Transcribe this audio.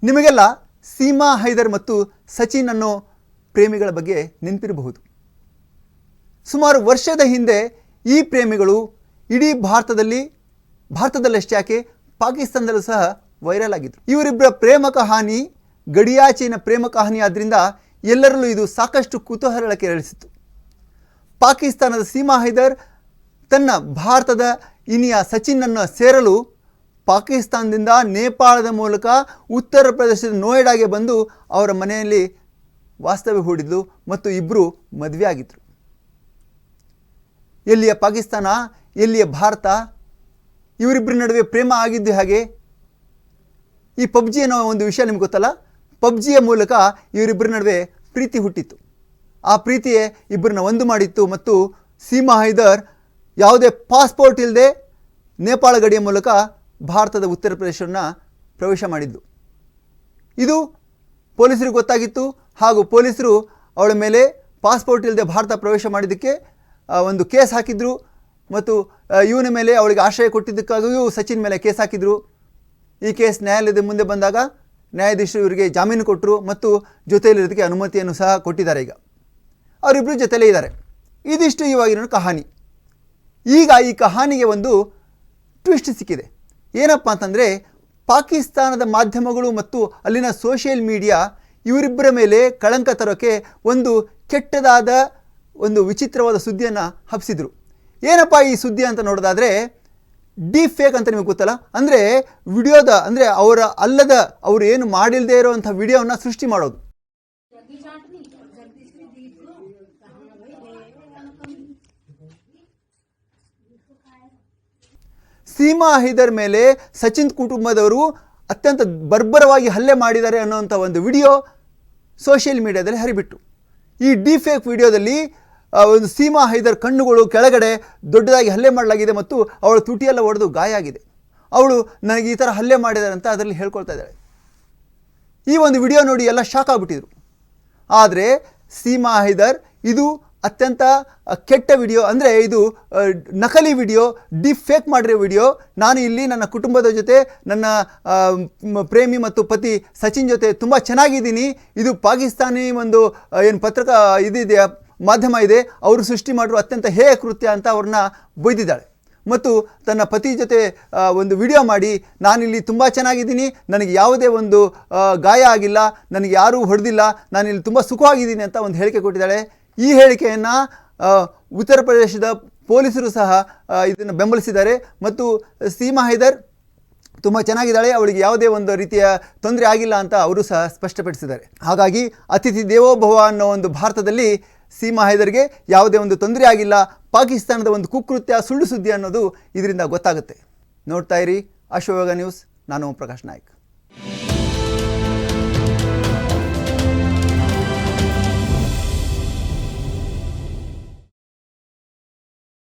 ನಿಮಗೆಲ್ಲ ಸೀಮಾ ಹೈದರ್ ಮತ್ತು ಸಚಿನ್ ಅನ್ನೋ ಪ್ರೇಮಿಗಳ ಬಗ್ಗೆ ನೆನಪಿರಬಹುದು. ಸುಮಾರು ವರ್ಷದ ಹಿಂದೆ ಈ ಪ್ರೇಮಿಗಳು ಇಡೀ ಭಾರತದಲ್ಲಷ್ಟೇ ಯಾಕೆ ಪಾಕಿಸ್ತಾನದಲ್ಲೂ ಸಹ ವೈರಲ್ ಆಗಿದ್ರು. ಇವರಿಬ್ಬರ ಪ್ರೇಮ ಕಹಾನಿ ಗಡಿಯಾಚೆನ ಪ್ರೇಮ ಕಹಾನಿ ಆದ್ದರಿಂದ ಎಲ್ಲರಲ್ಲೂ ಇದು ಸಾಕಷ್ಟು ಕುತೂಹಲ ಕೆರಳಿಸಿತು. ಪಾಕಿಸ್ತಾನದ ಸೀಮಾ ಹೈದರ್ ತನ್ನ ಭಾರತದ ಇನಿಯ ಸಚಿನ್ನನ್ನು ಸೇರಲು ಪಾಕಿಸ್ತಾನದಿಂದ ನೇಪಾಳದ ಮೂಲಕ ಉತ್ತರ ಪ್ರದೇಶದ ನೋಯ್ಡಾಗೆ ಬಂದು ಅವರ ಮನೆಯಲ್ಲಿ ವಾಸ್ತವ್ಯ ಹೂಡಿದ್ಲು ಮತ್ತು ಇಬ್ಬರು ಮದುವೆ ಆಗಿದ್ರು. ಎಲ್ಲಿಯ ಪಾಕಿಸ್ತಾನ, ಎಲ್ಲಿಯ ಭಾರತ, ಇವರಿಬ್ಬರ ನಡುವೆ ಪ್ರೇಮ ಆಗಿದ್ದು ಹಾಗೆ. ಈ ಪಬ್ಜಿ ಅನ್ನೋ ಒಂದು ವಿಷಯ ನಿಮ್ಗೆ ಗೊತ್ತಲ್ಲ, ಪಬ್ಜಿಯ ಮೂಲಕ ಇವರಿಬ್ಬರ ನಡುವೆ ಪ್ರೀತಿ ಹುಟ್ಟಿತ್ತು. ಆ ಪ್ರೀತಿಯೇ ಇಬ್ಬರನ್ನ ಒಂದು ಮಾಡಿತ್ತು ಮತ್ತು ಸೀಮಾ ಹೈದರ್ ಯಾವುದೇ ಪಾಸ್ಪೋರ್ಟ್ ಇಲ್ಲದೆ ನೇಪಾಳ ಗಡಿಯ ಮೂಲಕ ಭಾರತದ ಉತ್ತರ ಪ್ರದೇಶವನ್ನು ಪ್ರವೇಶ ಮಾಡಿದ್ದು. ಇದು ಪೊಲೀಸರಿಗೆ ಗೊತ್ತಾಗಿತ್ತು ಹಾಗೂ ಪೊಲೀಸರು ಅವಳ ಮೇಲೆ ಪಾಸ್ಪೋರ್ಟ್ ಇಲ್ಲದೆ ಭಾರತ ಪ್ರವೇಶ ಮಾಡಿದ್ದಕ್ಕೆ ಒಂದು ಕೇಸ್ ಹಾಕಿದ್ರು ಮತ್ತು ಇವನ ಮೇಲೆ ಅವಳಿಗೆ ಆಶ್ರಯ ಕೊಟ್ಟಿದ್ದಕ್ಕಾಗಿಯೂ ಸಚಿನ್ ಮೇಲೆ ಕೇಸ್ ಹಾಕಿದರು. ಈ ಕೇಸ್ ನ್ಯಾಯಾಲಯದ ಮುಂದೆ ಬಂದಾಗ ನ್ಯಾಯಾಧೀಶರು ಇವರಿಗೆ ಜಾಮೀನು ಕೊಟ್ಟರು ಮತ್ತು ಜೊತೆಯಲ್ಲಿರೋದಕ್ಕೆ ಅನುಮತಿಯನ್ನು ಸಹ ಕೊಟ್ಟಿದ್ದಾರೆ. ಈಗ ಅವರಿಬ್ಬರು ಜೊತೆಯಲ್ಲೇ ಇದ್ದಾರೆ. ಇದಿಷ್ಟು ಇವಾಗಿನ ಕಹಾನಿ. ಈಗ ಈ ಕಹಾನಿಗೆ ಒಂದು ಟ್ವಿಸ್ಟ್ ಸಿಕ್ಕಿದೆ. ಏನಪ್ಪ ಅಂತಂದರೆ, ಪಾಕಿಸ್ತಾನದ ಮಾಧ್ಯಮಗಳು ಮತ್ತು ಅಲ್ಲಿನ ಸೋಷಿಯಲ್ ಮೀಡಿಯಾ ಇವರಿಬ್ಬರ ಮೇಲೆ ಕಳಂಕ ತರೋಕ್ಕೆ ಒಂದು ಕೆಟ್ಟದಾದ ಒಂದು ವಿಚಿತ್ರವಾದ ಸುದ್ದಿಯನ್ನು ಹಬ್ಬಿಸಿದ್ರು. ಏನಪ್ಪ ಈ ಸುದ್ದಿ ಅಂತ ನೋಡೋದಾದರೆ, ಡೀಪ್ ಫೇಕ್ ಅಂತ ನಿಮಗೆ ಗೊತ್ತಲ್ಲ, ಅಂದರೆ ವಿಡಿಯೋದ ಅಂದರೆ ಅವರು ಏನು ಮಾಡಿಲ್ಲದೆ ಇರೋವಂಥ ವಿಡಿಯೋವನ್ನು ಸೃಷ್ಟಿ ಮಾಡೋದು. ಸೀಮಾ ಹೈದರ್ ಮೇಲೆ ಸಚಿನ್ ಕುಟುಂಬದವರು ಅತ್ಯಂತ ಬರ್ಬರವಾಗಿ ಹಲ್ಲೆ ಮಾಡಿದ್ದಾರೆ ಅನ್ನೋಂಥ ಒಂದು ವಿಡಿಯೋ ಸೋಷಿಯಲ್ ಮೀಡಿಯಾದಲ್ಲಿ ಹರಿಬಿಟ್ಟು. ಈ ಡೀಪ್ ಫೇಕ್ ವಿಡಿಯೋದಲ್ಲಿ ಒಂದು ಸೀಮಾ ಹೈದರ್ ಕಣ್ಣುಗಳು ಕೆಳಗಡೆ ದೊಡ್ಡದಾಗಿ ಹಲ್ಲೆ ಮಾಡಲಾಗಿದೆ ಮತ್ತು ಅವಳ ತುಟಿಯೆಲ್ಲ ಒಡೆದು ಗಾಯ ಆಗಿದೆ. ಅವಳು ನನಗೆ ಈ ಥರ ಹಲ್ಲೆ ಮಾಡಿದ್ದಾರೆ ಅಂತ ಅದರಲ್ಲಿ ಹೇಳ್ಕೊಳ್ತಾ ಇದ್ದಾಳೆ. ಈ ಒಂದು ವಿಡಿಯೋ ನೋಡಿ ಎಲ್ಲ ಶಾಕ್ ಆಗಿಬಿಟ್ಟಿದ್ರು. ಆದರೆ ಸೀಮಾ ಹೈದರ್ ಇದು ಅತ್ಯಂತ ಕೆಟ್ಟ ವಿಡಿಯೋ, ಅಂದರೆ ಇದು ನಕಲಿ ವಿಡಿಯೋ, ಡೀಪ್ ಫೇಕ್ ಮಾಡಿರೋ ವಿಡಿಯೋ. ನಾನು ಇಲ್ಲಿ ನನ್ನ ಕುಟುಂಬದ ಜೊತೆ ನನ್ನ ಪ್ರೇಮಿ ಮತ್ತು ಪತಿ ಸಚಿನ್ ಜೊತೆ ತುಂಬ ಚೆನ್ನಾಗಿದ್ದೀನಿ. ಇದು ಪಾಕಿಸ್ತಾನಿ ಒಂದು ಏನು ಇದಿದೆ ಮಾಧ್ಯಮ ಇದೆ, ಅವರು ಸೃಷ್ಟಿ ಮಾಡಿರೋ ಅತ್ಯಂತ ಹೇಯ ಕೃತ್ಯ ಅಂತ ಅವ್ರನ್ನ ಬೈದಿದ್ದಾಳೆ. ಮತ್ತು ತನ್ನ ಪತಿ ಜೊತೆ ಒಂದು ವಿಡಿಯೋ ಮಾಡಿ ನಾನಿಲ್ಲಿ ತುಂಬ ಚೆನ್ನಾಗಿದ್ದೀನಿ, ನನಗೆ ಯಾವುದೇ ಒಂದು ಗಾಯ ಆಗಿಲ್ಲ, ನನಗೆ ಯಾರೂ ಹೊಡೆದಿಲ್ಲ, ನಾನಿಲ್ಲಿ ತುಂಬ ಸುಖವಾಗಿದ್ದೀನಿ ಅಂತ ಒಂದು ಹೇಳಿಕೆ ಕೊಟ್ಟಿದ್ದಾಳೆ. ಈ ಹೇಳಿಕೆಯನ್ನು ಉತ್ತರ ಪ್ರದೇಶದ ಪೊಲೀಸರು ಸಹ ಇದನ್ನು ಬೆಂಬಲಿಸಿದ್ದಾರೆ ಮತ್ತು ಸೀಮಾ ಹೈದರ್ ತುಂಬ ಚೆನ್ನಾಗಿದ್ದಾಳೆ, ಅವಳಿಗೆ ಯಾವುದೇ ಒಂದು ರೀತಿಯ ತೊಂದರೆ ಆಗಿಲ್ಲ ಅಂತ ಅವರು ಸಹ ಸ್ಪಷ್ಟಪಡಿಸಿದ್ದಾರೆ. ಹಾಗಾಗಿ ಅತಿಥಿ ದೇವೋಭವ ಅನ್ನೋ ಒಂದು ಭಾರತದಲ್ಲಿ ಸೀಮಾ ಹೈದರ್ಗೆ ಯಾವುದೇ ಒಂದು ತೊಂದರೆ ಆಗಿಲ್ಲ, ಪಾಕಿಸ್ತಾನದ ಒಂದು ಕುಕೃತ್ಯ ಸುಳ್ಳು ಸುದ್ದಿ ಅನ್ನೋದು ಇದರಿಂದ ಗೊತ್ತಾಗುತ್ತೆ. ನೋಡ್ತಾ ಇರಿ ಅಶ್ವಯೋಗ ನ್ಯೂಸ್. ನಾನು ಪ್ರಕಾಶ್ ನಾಯ್ಕ್.